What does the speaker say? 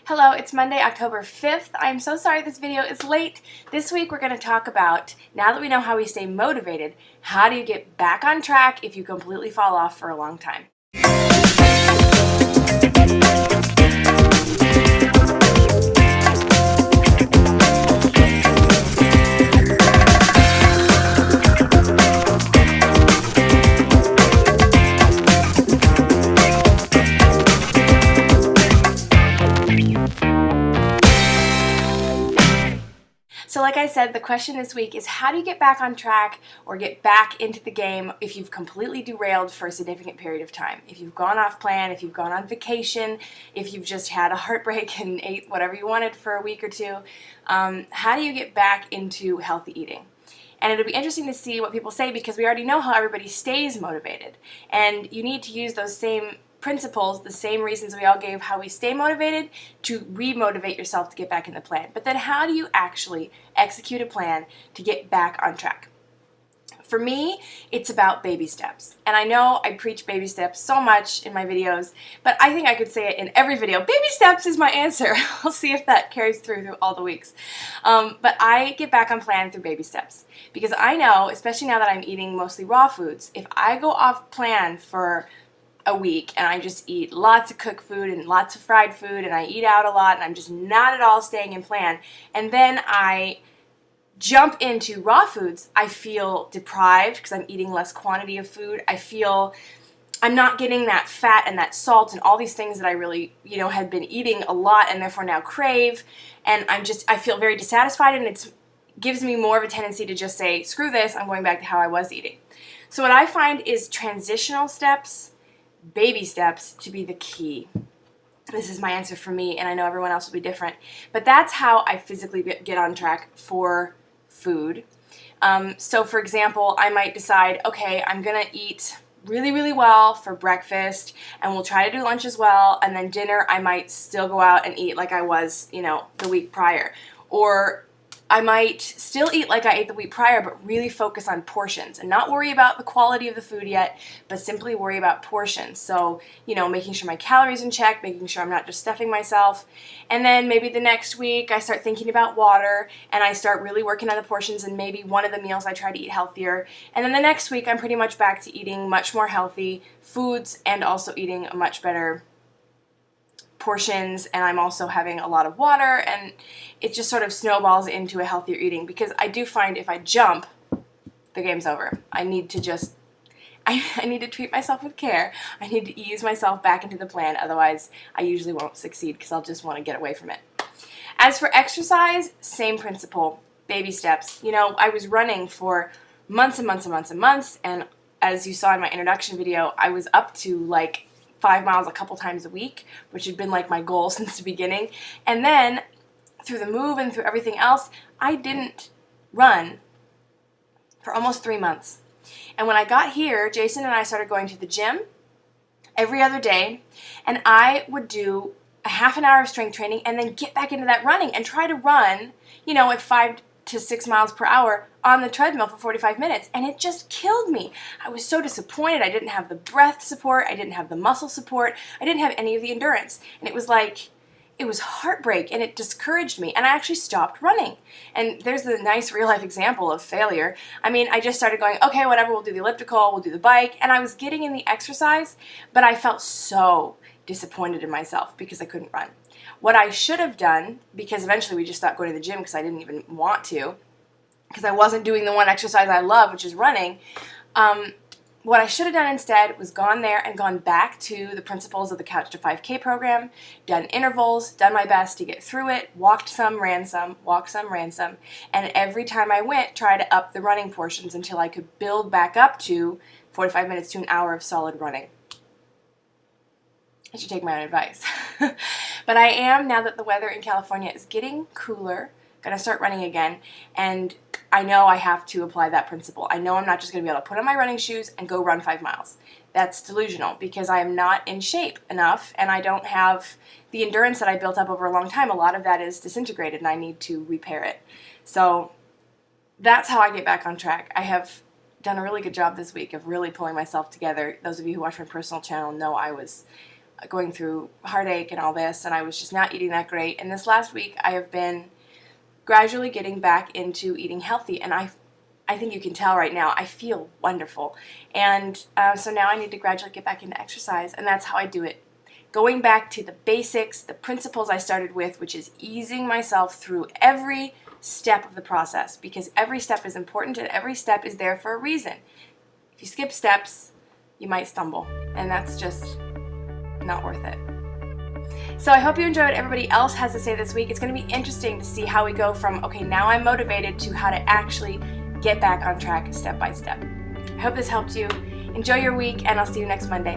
Hello, it's Monday, October 5th. I'm so sorry this video is late. This week we're going to talk about, now that we know how we stay motivated, how do you get back on track if you completely fall off for a long time? So like I said, the question this week is how do you get back on track or get back into the game if you've completely derailed for a significant period of time? If you've gone off plan, if you've gone on vacation, if you've just had a heartbreak and ate whatever you wanted for a week or two, how do you get back into healthy eating? And it'll be interesting to see what people say because we already know how everybody stays motivated. And you need to use those same principles, the same reasons we all gave how we stay motivated, to re-motivate yourself to get back in the plan. But then how do you actually execute a plan to get back on track? For me, it's about baby steps. And I know I preach baby steps so much in my videos, but I think I could say it in every video. Baby steps is my answer. I'll see if that carries through all the weeks. But I get back on plan through baby steps. Because I know, especially now that I'm eating mostly raw foods, if I go off plan for a week and I just eat lots of cooked food and lots of fried food and I eat out a lot and I'm just not at all staying in plan, and then I jump into raw foods, I feel deprived because I'm eating less quantity of food. I feel I'm not getting that fat and that salt and all these things that I really, had been eating a lot and therefore now crave, and I feel very dissatisfied, and it gives me more of a tendency to just say, screw this, I'm going back to how I was eating. So what I find is transitional steps, baby steps, to be the key. This is my answer for me, and I know everyone else will be different, but that's how I physically get on track for food. So for example, I might decide, okay, I'm gonna eat really, really well for breakfast, and we'll try to do lunch as well, and then dinner I might still go out and eat like I was, the week prior. Or I might still eat like I ate the week prior, but really focus on portions and not worry about the quality of the food yet, but simply worry about portions. So, making sure my calories in check, making sure I'm not just stuffing myself. And then maybe the next week I start thinking about water and I start really working on the portions, and maybe one of the meals I try to eat healthier. And then the next week I'm pretty much back to eating much more healthy foods and also eating a much better portions, and I'm also having a lot of water, and it just sort of snowballs into a healthier eating, because I do find if I jump, the game's over. I need to I need to treat myself with care. I need to ease myself back into the plan, otherwise I usually won't succeed because I'll just want to get away from it. As for exercise, same principle, baby steps. I was running for months and months and months and months, and as you saw in my introduction video, I was up to like 5 miles a couple times a week, which had been like my goal since the beginning. And then through the move and through everything else, I didn't run for almost 3 months. And when I got here, Jason and I started going to the gym every other day, and I would do a half an hour of strength training and then get back into that running and try to run, at 5 to 6 miles per hour on the treadmill for 45 minutes, and it just killed me. I was so disappointed. I didn't have the breath support, I didn't have the muscle support, I didn't have any of the endurance, and it was heartbreak, and it discouraged me, and I actually stopped running. And there's the nice real-life example of failure. I just started going, okay, whatever, we'll do the elliptical, we'll do the bike, and I was getting in the exercise, but I felt so disappointed in myself because I couldn't run. What I should have done, because eventually we just stopped going to the gym because I didn't even want to, because I wasn't doing the one exercise I love, which is running, what I should have done instead was gone there and gone back to the principles of the Couch to 5K program, done intervals, done my best to get through it, walked some, ran some, walked some, ran some, and every time I went, try to up the running portions until I could build back up to 45 minutes to an hour of solid running. I should take my own advice. But I am, now that the weather in California is getting cooler, going to start running again, and I know I have to apply that principle. I know I'm not just going to be able to put on my running shoes and go run 5 miles. That's delusional, because I am not in shape enough, and I don't have the endurance that I built up over a long time. A lot of that is disintegrated, and I need to repair it. So that's how I get back on track. I have done a really good job this week of really pulling myself together. Those of you who watch my personal channel know I was going through heartache and all this, and I was just not eating that great. And this last week I have been gradually getting back into eating healthy, and I think you can tell right now I feel wonderful. And so now I need to gradually get back into exercise, and that's how I do it. Going back to the basics, the principles I started with, which is easing myself through every step of the process, because every step is important and every step is there for a reason. If you skip steps, you might stumble, and that's just not worth it. So I hope you enjoyed what everybody else has to say this week. It's going to be interesting to see how we go from, okay, now I'm motivated, to how to actually get back on track step by step. I hope this helped you. Enjoy your week, and I'll see you next Monday.